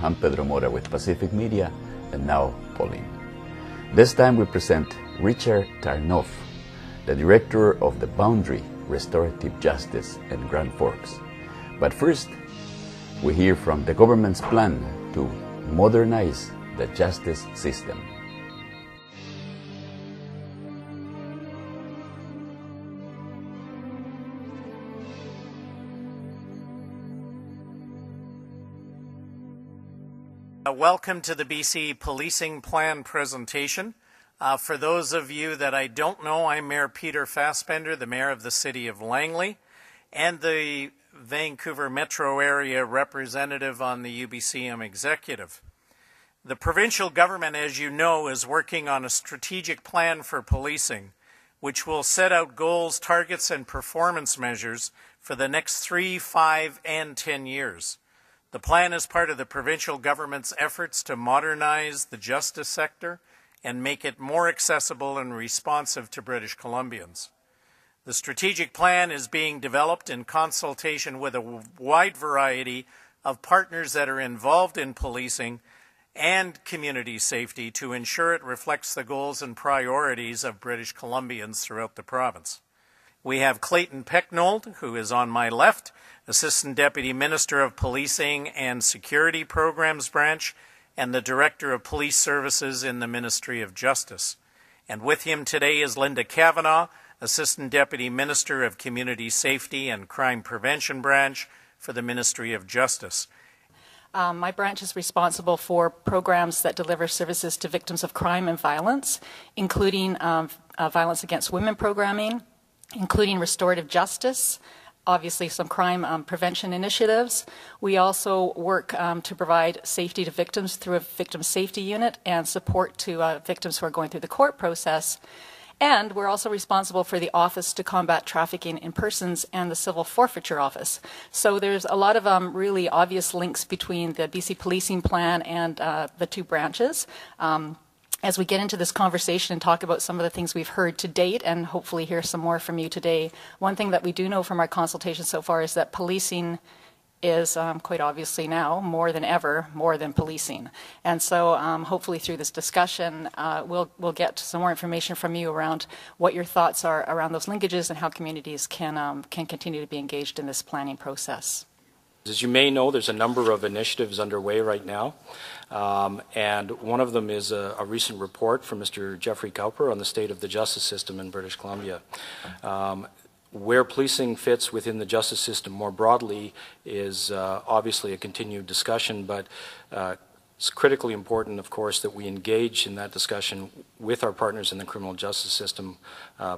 I'm Pedro Mora with Pacific Media, and now Pauline. This time we present Richard Tarnoff, the director of the Boundary, Restorative Justice in Grand Forks. But first, we hear from the government's plan to modernize the justice system. Welcome to the BC Policing Plan presentation. For those of you that I don't know, I'm Mayor Peter Fassbender, the Mayor of the City of Langley, and the Vancouver Metro Area representative on the UBCM executive. The provincial government, as you know, is working on a strategic plan for policing, which will set out goals, targets, and performance measures for the next 3, 5, and 10 years. The plan is part of the provincial government's efforts to modernize the justice sector and make it more accessible and responsive to British Columbians. The strategic plan is being developed in consultation with a wide variety of partners that are involved in policing and community safety to ensure it reflects the goals and priorities of British Columbians throughout the province. We have Clayton Pecknold, who is on my left, Assistant Deputy Minister of Policing and Security Programs Branch, and the Director of Police Services in the Ministry of Justice. And with him today is Lynda Cavanaugh, Assistant Deputy Minister of Community Safety and Crime Prevention Branch for the Ministry of Justice. My branch is responsible for programs that deliver services to victims of crime and violence, including violence against women programming, including restorative justice, obviously some crime prevention initiatives. We also work to provide safety to victims through a victim safety unit and support to victims who are going through the court process. And we're also responsible for the Office to Combat Trafficking in Persons and the Civil Forfeiture Office. So there's a lot of really obvious links between the BC Policing Plan and the two branches. As we get into this conversation and talk about some of the things we've heard to date and hopefully hear some more from you today, one thing that we do know from our consultation so far is that policing is quite obviously now more than ever more than policing. And so hopefully through this discussion we'll get some more information from you around what your thoughts are around those linkages and how communities can continue to be engaged in this planning process. As you may know, there's a number of initiatives underway right now, and one of them is a recent report from Mr. Jeffrey Cowper on the state of the justice system in British Columbia. Where policing fits within the justice system more broadly is obviously a continued discussion, but it's critically important, of course, that we engage in that discussion with our partners in the criminal justice system,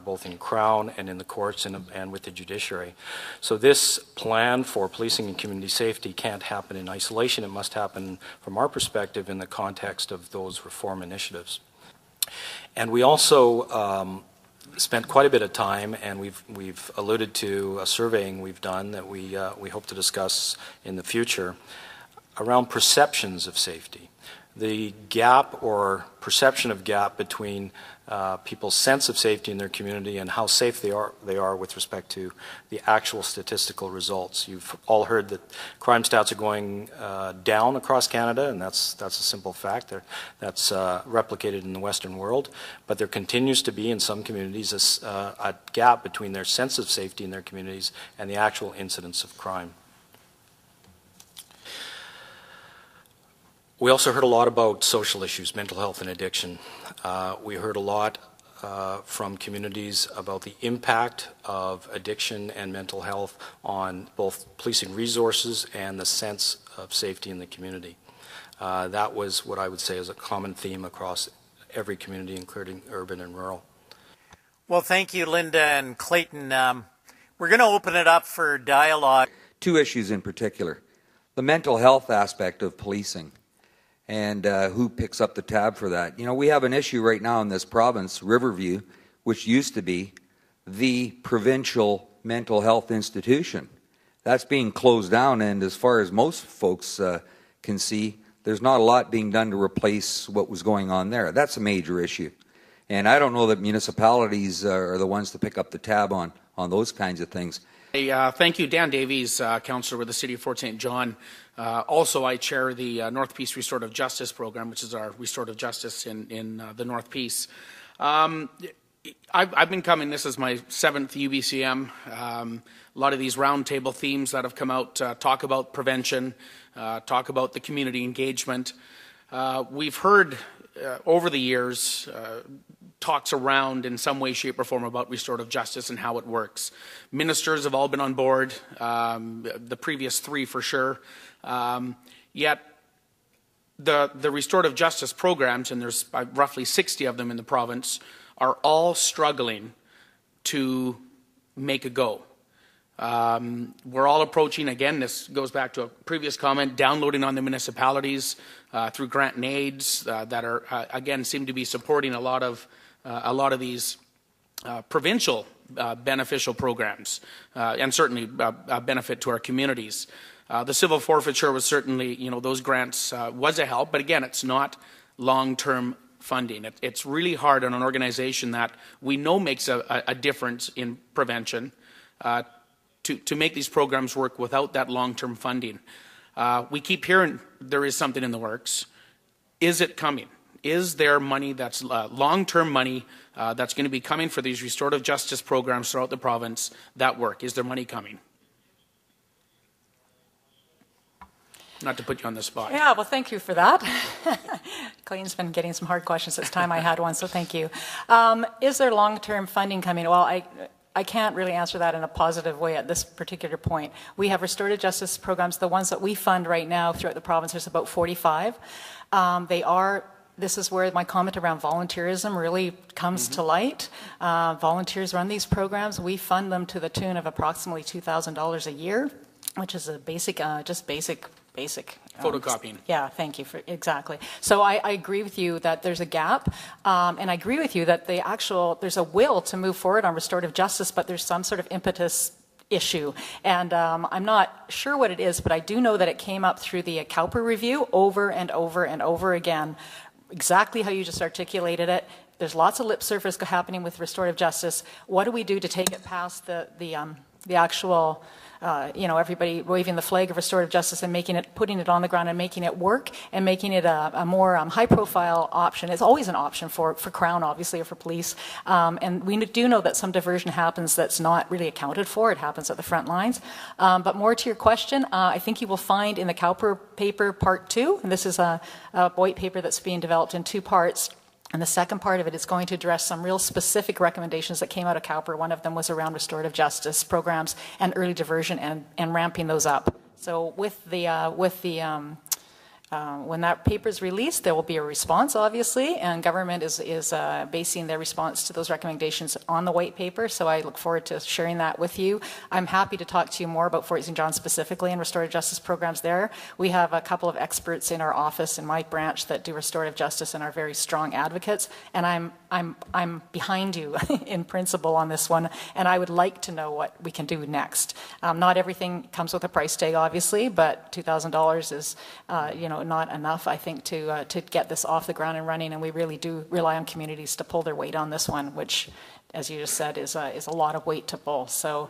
both in Crown and in the courts and with the judiciary. So this plan for policing and community safety can't happen in isolation. It must happen, from our perspective, in the context of those reform initiatives. And we also spent quite a bit of time, and we've alluded to a surveying we've done that we hope to discuss in the future, around perceptions of safety. The gap or perception of gap between people's sense of safety in their community and how safe they are with respect to the actual statistical results. You've all heard that crime stats are going down across Canada, and that's a simple fact. That's replicated in the Western world, but there continues to be in some communities a gap between their sense of safety in their communities and the actual incidence of crime. We also heard a lot about social issues, mental health and addiction. We heard a lot from communities about the impact of addiction and mental health on both policing resources and the sense of safety in the community. That was what I would say is a common theme across every community, including urban and rural. Well, thank you, Lynda and Clayton. We're going to open it up for dialogue. Two issues in particular. The mental health aspect of policing. And who picks up the tab for that? You know, we have an issue right now in this province, Riverview, which used to be the provincial mental health institution. That's being closed down, and as far as most folks can see, there's not a lot being done to replace what was going on there. That's a major issue. And I don't know that municipalities are the ones to pick up the tab on those kinds of things. Thank you, Dan Davies, councillor with the City of Fort St. John. Also, I chair the North Peace Restorative Justice Program, which is our restorative justice in the North Peace. I've been coming, this is my 7th UBCM. A lot of these roundtable themes that have come out talk about prevention, talk about the community engagement. We've heard over the years talks around in some way, shape, or form about restorative justice and how it works. Ministers have all been on board, the previous 3 for sure. Yet the restorative justice programs, and there's roughly 60 of them in the province, are all struggling to make a go. We're all approaching, again, this goes back to a previous comment, downloading on the municipalities through grant and aids that are, again, seem to be supporting a lot of these provincial beneficial programs and certainly a benefit to our communities. The civil forfeiture was certainly, those grants was a help, but again, it's not long-term funding. It's really hard on an organization that we know makes a difference in prevention to make these programs work without that long-term funding. We keep hearing there is something in the works. Is it coming? Is there money that's long-term money that's going to be coming for these restorative justice programs throughout the province that work? Is there money coming? Not to put you on the spot. Yeah, well, thank you for that. Clayton's been getting some hard questions. It's time I had one, so thank you. Is there long-term funding coming? Well, I can't really answer that in a positive way at this particular point. We have restorative justice programs. The ones that we fund right now throughout the province, there's about 45. This is where my comment around volunteerism really comes to light. Volunteers run these programs. We fund them to the tune of approximately $2,000 a year, which is a basic, basic photocopying. Yeah, thank you for exactly. So I agree with you that there's a gap, and I agree with you that there's a will to move forward on restorative justice, but there's some sort of impetus issue, and I'm not sure what it is, but I do know that it came up through the Cowper review over and over and over again, exactly how you just articulated it. There's lots of lip service happening with restorative justice. What do we do to take it past the actual everybody waving the flag of restorative justice and putting it on the ground and making it work and making it a more high-profile option? It's always an option for Crown, obviously, or for police. And we do know that some diversion happens that's not really accounted for. It happens at the front lines. But more to your question, I think you will find in the Cowper paper Part 2, and this is a white paper that's being developed in 2 parts. And the second part of it is going to address some real specific recommendations that came out of Cowper. One of them was around restorative justice programs and early diversion and ramping those up. So when that paper is released, there will be a response, obviously, and government is basing their response to those recommendations on the white paper. So I look forward to sharing that with you. I'm happy to talk to you more about Fort St. John specifically and restorative justice programs there. We have a couple of experts in our office in my branch that do restorative justice and are very strong advocates. And I'm behind you in principle on this one, and I would like to know what we can do next. Not everything comes with a price tag, obviously, but $2,000 is not enough, I think, to get this off the ground and running. And we really do rely on communities to pull their weight on this one, which, as you just said, is a lot of weight to pull. So.